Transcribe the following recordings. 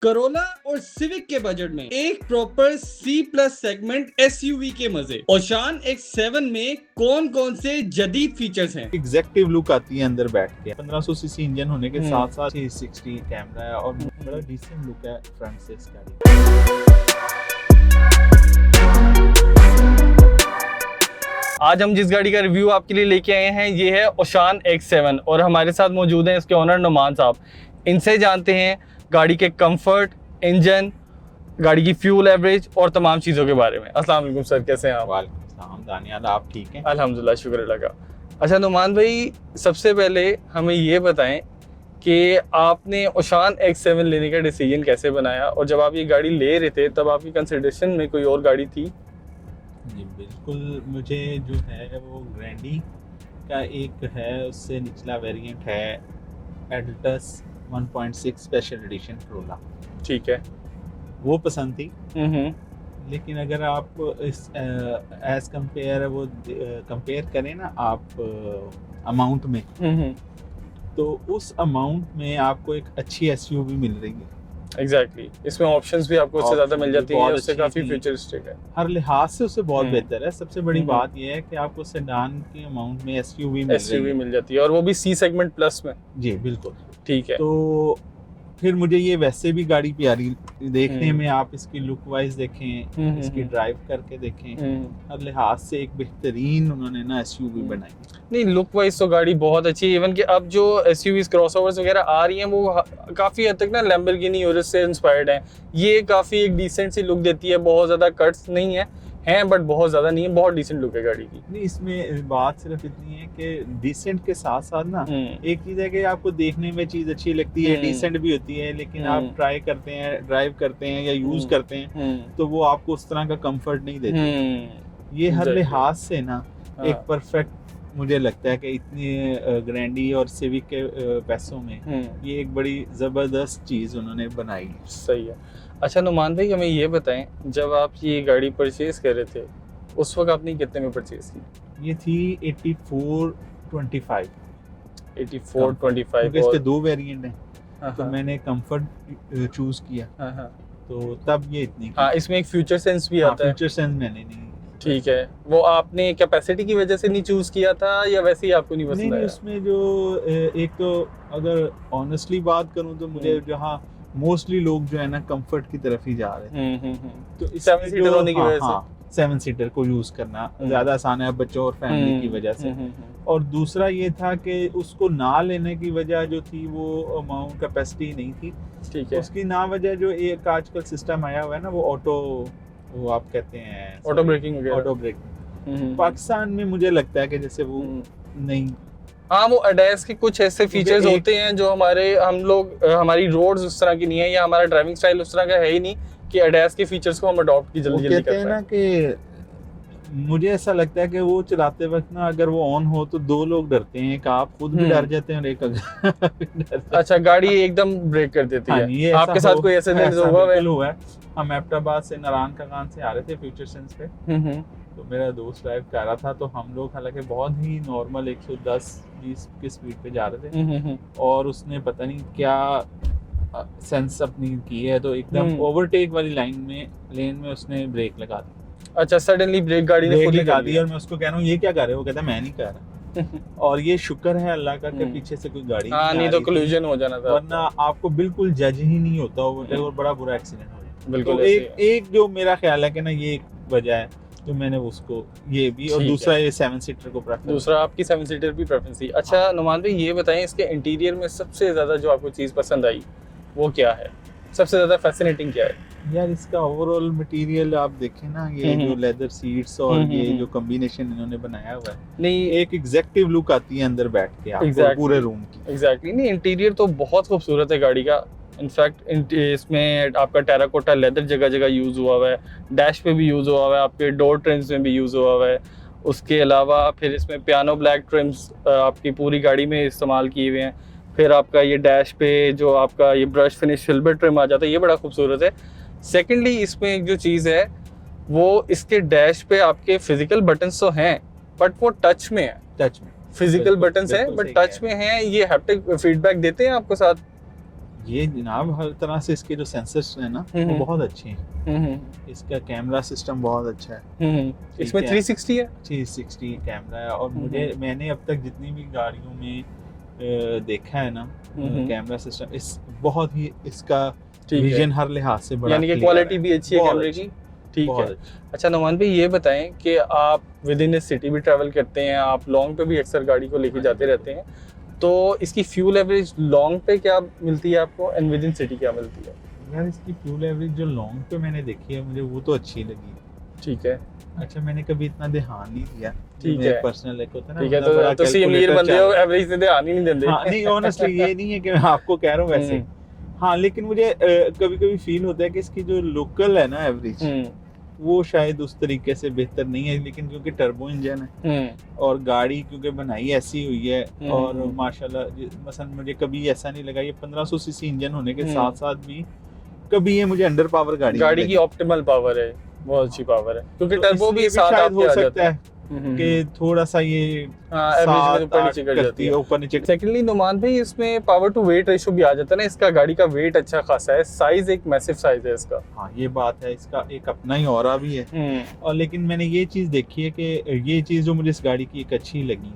Corolla और civic के budget में एक proper C plus segment SUV के मजे। ओशान X7 में कौन कौन से जदीद फीचर्स हैं? एग्जेक्टिव लुक आती है अंदर बैठ के। 1500 सीसी इंजन होने के साथ साथ 360 कैमरा है और बड़ा डिसेंट लुक है फ्रंट से इस गाड़ी। आज हम जिस गाड़ी का रिव्यू आपके लिए लेके आए हैं ये है ओशान X7 और हमारे साथ मौजूद हैं इसके ओनर नुमान साहब। इनसे जानते हैं गाड़ी के कंफर्ट, इंजन, गाड़ी की फ्यूल एवरेज और तमाम चीज़ों के बारे में। अस्सलाम वालेकुम सर, कैसे हैं आप? वालेकुम सलाम दानियाल, आप ठीक हैं? अल्हम्दुलिल्लाह, शुक्र अल्लाह का। अच्छा नुमान भाई, सबसे पहले हमें ये बताएं कि आपने ओशान X7 लेने का डिसीजन कैसे बनाया और जब आप ये गाड़ी ले रहे थे तब आपकी कंसिडरेशन में कोई और गाड़ी थी? जी बिल्कुल, मुझे जो है वो ग्रैंडी का एक है, उससे निचला वेरिएंट है एडल्टस 1.6 स्पेशल एडिशन करोला, ठीक है। वो पसंद थी। लेकिन अगर आप इस एज कंपेयर वो कंपेयर करें ना आप अमाउंट में, तो उस अमाउंट में आपको एक अच्छी एसयूवी मिल रही है। एग्जैक्टली, इसमें ऑप्शंस भी आपको उससे ज़्यादा मिल जाती है, उससे काफ़ी थी। फ्यूचरिस्टिक है। हर लिहाज से उससे बहुत बेहतर है। सबसे बड़ी बात यह है कि आपको सेडान के अमाउंट में एसयूवी मिल जाती है और वो भी सी सेगमेंट प्लस में। जी बिल्कुल, ठीक है। तो फिर मुझे ये वैसे भी गाड़ी प्यारी देखने में, आप इसकी लुक वाइज देखें, इसकी ड्राइव करके देखें, हर लिहाज से एक बेहतरीन उन्होंने ना एसयूवी बनाई। नहीं, लुक वाइज तो गाड़ी बहुत अच्छी है। इवन कि अब जो एसयूवीज क्रॉसओवर्स वगैरह आ रही हैं वो काफ़ी हद तक ना लैम्बोर्गिनी और इससे इंस्पायर्ड हैं। ये काफ़ी एक डिसेंट सी लुक देती है, बहुत ज़्यादा कट्स नहीं है बट बहुत ज़्यादा नहीं है, बहुत डिसेंट लुक है गाड़ी की। नहीं, इसमें बात सिर्फ इतनी है कि डिसेंट के साथ साथ ना एक चीज़ है कि आपको देखने में चीज़ अच्छी लगती है, डिसेंट भी होती है, लेकिन आप ट्राई करते हैं, ड्राइव करते हैं या यूज़ करते हैं तो वो आपको उस तरह का कंफर्ट नहीं देती। ये हर लिहाज से ना एक परफेक्ट मुझे लगता है कि इतनी ग्रैंडी और सिविक के पैसों में ये एक बड़ी ज़बरदस्त चीज़ उन्होंने बनाई। सही है। अच्छा नुमान भाई, हमें ये बताएं, जब आप ये गाड़ी परचेज कर रहे थे उस वक्त आपने कितने में परचेज की? ये थी 8425। 8425। क्योंकि इसके दो वेरिएंट हैं, तो मैंने कंफर्ट चूज किया, तो तब ये इतनी। हाँ, इसमें एक फ्यूचर सेंस भी आता है। फ्यूचर सेंस मैंने नहीं। ठीक है, वो आपने कैपेसिटी की वजह से नहीं चूज किया था या वैसे ही आपको नहीं पसंद आया? उसमें जो एक तो अगर ऑनेस्टली बात करूं तो मुझे जहाँ मोस्टली लोग जो है ना कंफर्ट की तरफ ही जा रहे थे, तो 7 सीटर होने की वजह से 7 सीटर को यूज करना ज्यादा आसान है बच्चों और फैमिली की वजह से। और दूसरा ये था कि उसको ना लेने की वजह जो थी वो अमाउंट कैपेसिटी नहीं थी। ठीक है। उसकी ना वजह जो एक आजकल सिस्टम आया हुआ है ना, वो ऑटो, वो आप कहते हैं ऑटो ब्रेकिंग वगैरह। ऑटो ब्रेकिंग पाकिस्तान में मुझे लगता है कि जैसे वो नहीं। हाँ, वो अडैस के कुछ ऐसे फीचर्स होते हैं जो हमारी रोड्स उस तरह की नहीं है या हमारा ड्राइविंग स्टाइल उस तरह का है ही नहीं कि अडैस के फीचर्स को हम अडॉप्ट की जल्दी कहते हैं ना कि मुझे ऐसा लगता है कि वो चलाते वक्त ना अगर वो ऑन हो तो दो लोग डरते हैं, एक आप खुद भी डर जाते हैं और एक अच्छा, गाड़ी एकदम ब्रेक कर देती है। ये आपके साथ कोई ऐसा हुआ है? हम एबटाबाद से नारायण खान से आ रहे थे फ्यूचर सेंस पे, तो मेरा दोस्त ड्राइव कर रहा था, तो हम लोग हालांकि बहुत ही नॉर्मल 110-20 की स्पीड पे जा रहे थे और उसने पता नहीं क्या सेंस अपनी की है, तो एकदम ओवरटेक वाली लेन में उसने ब्रेक लगा दी। अच्छा, सडनली ब्रेक गाड़ी ने खुद लगा दी और मैं उसको कह रहा हूँ ये क्या कर रहे हो? वो कहता मैं नहीं कर रहा। और ये शुक्र है अल्लाह का कि पीछे से कोई गाड़ी नहीं तो कोलिजन हो जाना था, वरना आपको बिल्कुल जज ही नहीं होता और बड़ा बुरा एक्सीडेंट हो जाता। बिल्कुल। तो एक जो मेरा ख्याल है कि ना ये एक वजह है, तो मैंने उसको ये भी, और दूसरा ये 7 सीटर को प्रेफर। दूसरा आपकी 7 सीटर भी प्रेफरेंस थी। अच्छा नुमान भाई, ये बताएं इसके इंटीरियर में सबसे ज्यादा जो आपको चीज पसंद आई वो क्या है? सबसे ज्यादा फैसिनेटिंग क्या है? यार इसका ओवरऑल मटेरियल आप देखें ना, ये जो लेदर सीट्स और ये जो कॉम्बिनेशन इन्होंने बनाया हुआ है, नहीं एक एग्जेक्टिव लुक आती है अंदर बैठ के आपको पूरे रूम की। एग्जैक्टली। नहीं, इंटीरियर तो बहुत खूबसूरत है गाड़ी का। इनफैक्ट इसमें आपका टेराकोटा लेदर जगह जगह यूज़ हुआ हुआ है, डैश पे भी यूज़ हुआ हुआ है, आपके डोर ट्रिम्स में भी यूज़ हुआ हुआ है। उसके अलावा फिर इसमें पियानो ब्लैक ट्रिम्स आपकी पूरी गाड़ी में इस्तेमाल किए हुए हैं। फिर आपका ये डैश पे जो आपका ये ब्रश फिनिश सिल्वर ट्रिम आ जाता है, ये बड़ा खूबसूरत है। सेकेंडली, इसमें एक जो चीज़ है वो इसके डैश पे आपके फिजिकल बटन्स तो हैं बट वो टच में है। फिजिकल बटन्स हैं बट टच में हैं। ये हैप्टिक फीडबैक देते हैं आपको साथ? ये जनाब हर तरह से इसके जो सेंसर्स हैं ना वो बहुत अच्छे हैं। इसका कैमरा सिस्टम बहुत अच्छा है। इसमें 360 है, 360 कैमरा है। और मैंने अब तक जितनी भी गाड़ियों में देखा है ना कैमरा सिस्टम इस बहुत ही इसका विजन हर लिहाज से बड़ा, यानी कि क्वालिटी भी अच्छी है कैमरे की। ठीक है। अच्छा नुमान भाई ये बताएं कि आप विद इन ए सिटी भी ट्रैवल करते हैं, आप लॉन्ग पे भी अक्सर गाड़ी को लेके जाते रहते हैं, तो इसकी फ्यूल एवरेज लॉन्ग पे क्या मिलती है आपको एंड विद इन सिटी क्या मिलती है? यार इसकी फ्यूल एवरेज जो लॉन्ग पे मैंने देखी है मुझे वो तो अच्छी लगी। ठीक है। अच्छा मैंने कभी इतना ध्यान नहीं दिया। ठीक है। पर्सनल एक होता है ना। ठीक है, तो सी अमीर बंदे हो, एवरेज से ध्यान ही नहीं देते। हाँ नहीं ऑनेस्टली ये नहीं है कि मैं आपको कह रहा हूँ वैसे। हाँ लेकिन मुझे कभी कभी फील होता है कि इसकी जो लोकल है ना एवरेज वो शायद उस तरीके से बेहतर नहीं है, लेकिन क्योंकि टर्बो इंजन है और गाड़ी क्योंकि बनाई ऐसी हुई है और माशाल्लाह मसलन मुझे कभी ऐसा नहीं लगा ये 1500 सीसी इंजन होने के साथ साथ भी कभी ये मुझे अंडर पावर गाड़ी की ऑप्टिमल पावर है, बहुत अच्छी पावर है, क्योंकि तो टर्बो भी साथ शायद हो सकता है कि थोड़ा सा ये एवरेज में ऊपर नीचे कर जाती है, ऊपर नीचे। सेकेंडली नुमान भाई इसमें पावर टू वेट रेशियो भी आ जाता है ना, इसका गाड़ी का वेट अच्छा खासा है, साइज एक मैसिव साइज है इसका। हाँ ये बात है, इसका एक अपना ही ऑरा भी है। और लेकिन मैंने ये चीज देखी है कि ये चीज जो मुझे इस गाड़ी की एक अच्छी लगी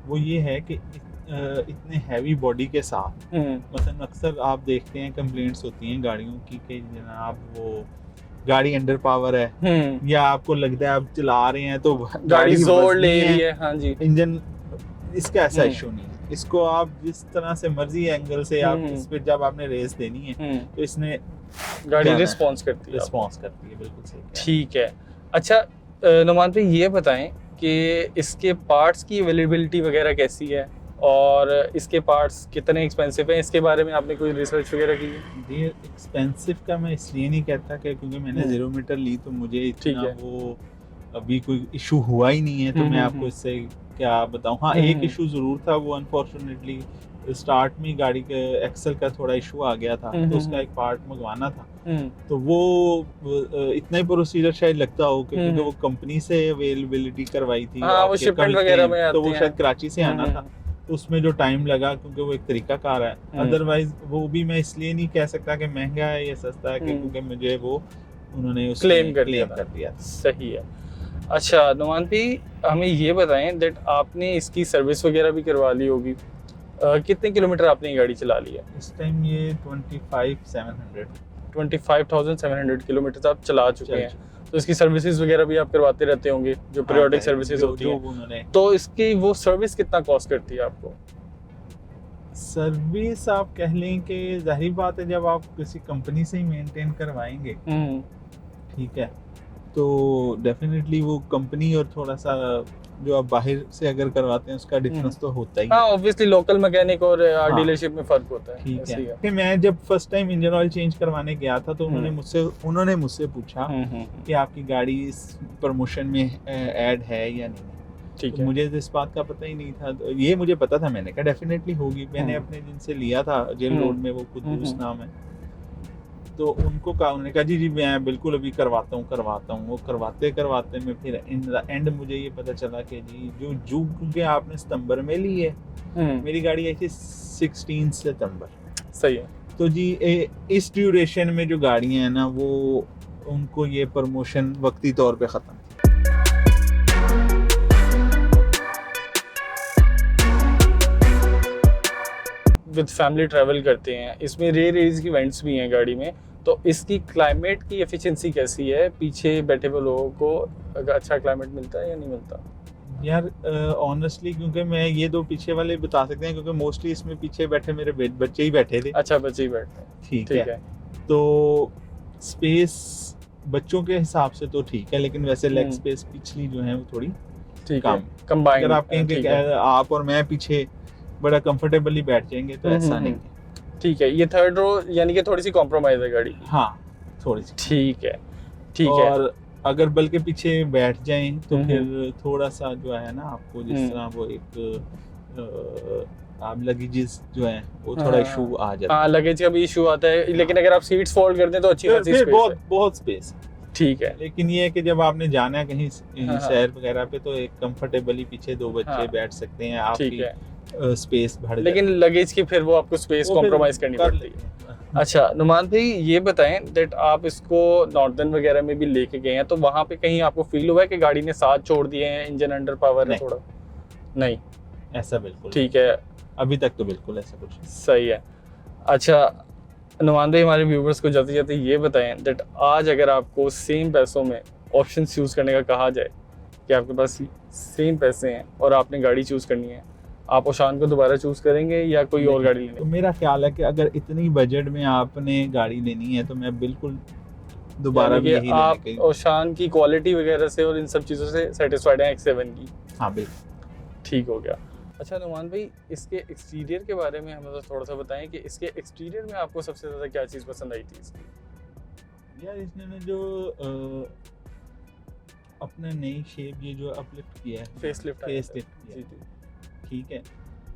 वो ये है कि इतने हैवी बॉडी के साथ मतलब अक्सर आप देखते हैं कंप्लेंट्स होती हैं गाड़ियों की कि जनाब वो गाड़ी अंडर पावर है या आपको लगता है आप चला रहे हैं तो गाड़ी जोर ले रही है। हाँ जी। इंजन इसका ऐसा इशू नहीं है, इसको आप जिस तरह से मर्जी एंगल से आप इस पे जब आपने रेस देनी है तो इसने गाड़ी रिस्पॉन्स करती है, बिल्कुल सही। ठीक है। अच्छा नुमान भाई ये बताएं कि इसके पार्ट्स की अवेलेबिलिटी वगैरह कैसी है और इसके पार्ट्स कितने एक्सपेंसिव हैं, इसके बारे में आपने कोई रिसर्च वगैरह की है? ये एक्सपेंसिव का मैं इसलिए नहीं कहता कि क्योंकि मैंने 0 मीटर ली तो मुझे इतना वो अभी कोई इशू हुआ ही नहीं है, तो मैं आपको इससे क्या बताऊं। हाँ एक इशू जरूर था, वो अनफॉर्चुनेटली स्टार्ट में गाड़ी के एक्सल का थोड़ा इशू आ गया था तो उसका एक पार्ट मंगवाना था तो वो इतना ही प्रोसीजर शायद लगता हो क्योंकि वो कंपनी से अवेलेबिलिटी करवाई थी। हाँ, वो शिपमेंट वगैरह में तो वो शायद कराची से आना था तो उसमें जो टाइम लगा क्योंकि वो एक तरीका कार है। अदरवाइज वो भी मैं इसलिए नहीं कह सकता कि महंगा है या सस्ता है क्योंकि मुझे वो उन्होंने क्लेम कर दिया। सही है। अच्छा नुमान भाई हमें ये बताएं दैट आपने इसकी सर्विस वगैरह भी करवा ली होगी, कितने किलोमीटर आपने ये गाड़ी चला ली है? इस टाइम ये 25,700 किलोमीटर आप चला चुके हैं, तो इसकी सर्विसेज वगैरह भी आप करवाते रहते होंगे जो पीरियोडिक सर्विसेज होती है, तो इसकी वो सर्विस कितना कॉस्ट करती है आपको? सर्विस आप कह लें कि जाहिर बात है जब आप किसी कंपनी से ही मेंटेन करवाएंगे ठीक है तो डेफिनेटली वो कंपनी और थोड़ा सा जो आप बाहर से अगर करवाते हैं उसका डिफरेंस तो होता ही है। हाँ ऑब्वियसली लोकल मैकेनिक और डीलरशिप में फर्क होता है। ठीक है कि मैं जब first time engine oil change करवाने गया था तो उन्होंने मुझसे पूछा कि आपकी गाड़ी इस प्रमोशन में ऐड है या नहीं। ठीक तो मुझे इस बात का पता ही नहीं था, तो ये मुझे पता था, मैंने कहा डेफिनेटली होगी। मैंने अपने जिनसे लिया था जेल रोड में, वो कुदूस नाम है, तो उनको कहा, उन्होंने कहा जी मैं बिल्कुल अभी करवाता हूँ। वो करवाते में फिर इन द एंड मुझे ये पता चला कि जी जो क्योंकि आपने सितंबर में ली है, मेरी गाड़ी आई थी 16 सितंबर। सही है। तो जी इस ड्यूरेशन में जो गाड़ियाँ हैं ना वो उनको ये प्रमोशन वक्ती तौर पे ख़त्म। विद फैमिली ट्रैवल करते हैं, इसमें रेयर एज की इवेंट्स भी हैं गाड़ी में, तो इसकी क्लाइमेट की एफिशिएंसी कैसी है? पीछे बैठे हुए लोगों को अच्छा क्लाइमेट मिलता है या नहीं मिलता? यार ऑनेस्टली क्योंकि मैं ये दो पीछे वाले बता सकते हैं क्योंकि मोस्टली इसमें पीछे बैठे मेरे बच्चे ही बैठे थे। अच्छा बच्चे ही बैठे हैं, ठीक है। तो स्पेस बच्चों के हिसाब से तो ठीक है, लेकिन वैसे लेग स्पेस पिछली जो है वो थोड़ी कम। कंबाइंड अगर आप कहेंगे आप और मैं पीछे बड़ा कंफर्टेबली बैठ जाएंगे तो ऐसा नहीं है। ठीक है, ये थर्ड रो यानी कि थोड़ी सी कॉम्प्रोमाइज है गाड़ी। हाँ थोड़ी सी। ठीक है। और अगर बल्कि पीछे बैठ जाएं तो फिर थोड़ा सा जो है ना आपको जिस तरह वो एक आप लगेजेस जो है वो थोड़ा इशू आ जाता है। हाँ लगेज का भी इशू आता है, लेकिन अगर आप सीट्स फोल्ड करते हैं तो अच्छी खासी स्पेस है। बहुत स्पेस है। ठीक है। लेकिन ये है कि जब आपने जाना है कहीं सैर वगैरह पे तो एक कंफर्टेबली पीछे दो बच्चे बैठ सकते हैं। आपकी स्पेस बढ़ लेकिन लगेज की फिर वो आपको स्पेस कॉम्प्रोमाइज करनी पड़ती है। अच्छा नुमान भाई ये बताएं दैट आप इसको नॉर्दर्न वगैरह में भी लेके गए हैं, तो वहाँ पे कहीं आपको फील हुआ है कि गाड़ी ने साथ छोड़ दिए हैं, इंजन अंडर पावर है थोड़ा? नहीं, ऐसा बिल्कुल ठीक है, अभी तक तो बिल्कुल ऐसा कुछ नहीं। सही है। अच्छा नुमान भाई हमारे व्यूवर्स को जाते जाते ये बताएं दैट आज अगर आपको सेम पैसों में ऑप्शंस यूज़ करने का कहा जाए कि आपके पास सेम पैसे हैं और आपने गाड़ी चूज़ करनी है, आप ओशान को दोबारा चूज़ करेंगे या कोई और गाड़ी लेनी तो मेरा ख्याल है कि अगर इतनी बजट में आपने गाड़ी लेनी है तो मैं बिल्कुल दोबारा भी यही आप लेने ओशान की क्वालिटी वगैरह से और इन सब चीज़ों से सेटिस्फाइड हैं X7 की? हाँ बिल्कुल। ठीक हो गया। अच्छा नुमान भाई इसके एक्सटीरियर के बारे में हमें तो थोड़ा सा बताएं कि इसके एक्सटीरियर में आपको सबसे ज़्यादा क्या चीज़ पसंद आई थी इसकी? यार इसने जो अपने नई शेप ये जो अपलिफ्ट किया है, फेसलिफ्ट किया, ठीक है,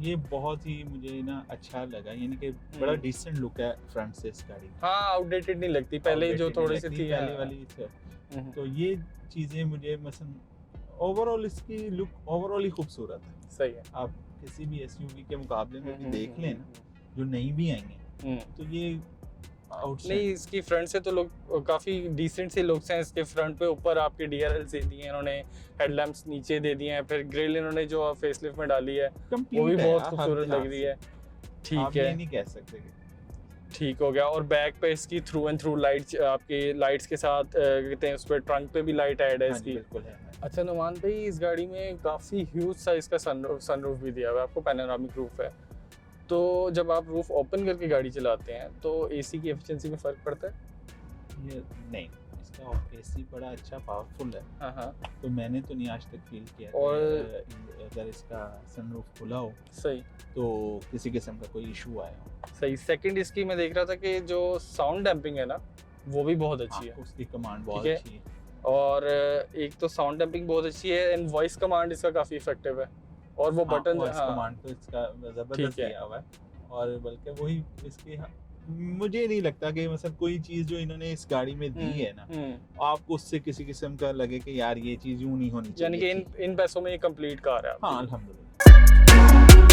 ये बहुत ही मुझे ना अच्छा लगा, यानी कि बड़ा डिसेंट लुक है फ्रंट से इस गाड़ी। हाँ आउटडेटेड नहीं लगती, पहले जो थोड़ी सी थी पहले वाली से, तो ये चीज़ें मुझे मसलन ओवरऑल इसकी लुक ओवरऑल ही खूबसूरत है। सही है। आप किसी भी एसयूवी के मुकाबले में भी देख लें ना, जो नई भी आएंगे तो ये नहीं इसकी फ्रंट से तो लोग काफ़ी डिसेंट से लुक्स हैं इसके फ्रंट पे। ऊपर आपके DRL से दिए हैं इन्होंने, हेडलैम्प्स नीचे दे दिए हैं, फिर ग्रिल इन्होंने जो फेसलिफ्ट में डाली है वो भी बहुत खूबसूरत लग रही है। ठीक है, नहीं कह सकते। ठीक हो गया। और बैक पे इसकी थ्रू एंड थ्रू लाइट्स, आपके लाइट्स के साथ कहते हैं उस पर ट्रंक पे भी लाइट ऐड है इसकी। बिल्कुल है। अच्छा नुमान भाई इस गाड़ी में काफ़ी ह्यूज साइज का सनरूफ भी दिया हुआ है आपको, पैनोरामिक रूफ है। तो जब आप रूफ ओपन करके गाड़ी चलाते हैं तो एसी की एफिशिएंसी में फ़र्क पड़ता है? ये नहीं, इसका एसी बड़ा अच्छा पावरफुल है। हाँ, तो मैंने तो नहीं आज तक फील किया। और अगर इसका सनरूफ खुला हो सही तो किसी किस्म का कोई इशू आया हो। सही। सेकंड इसकी मैं देख रहा था कि जो साउंड डैम्पिंग है ना वो भी बहुत अच्छी है, उसकी कमांड बहुत अच्छी है। और एक तो साउंड डैम्पिंग बहुत अच्छी है एंड वॉइस कमांड इसका काफ़ी इफेक्टिव है। और वो बटन कमांड तो इसका ज़बरदस्त दिया हुआ है। और बल्कि वही इसके मुझे नहीं लगता कि मतलब कोई चीज़ जो इन्होंने इस गाड़ी में दी है ना, आपको उससे किसी किस्म का लगे कि यार ये चीज़ यूँ नहीं होनी चाहिए। यानी कि इन पैसों में ये कंप्लीट कार है। हाँ अल्हम्दुलिल्लाह।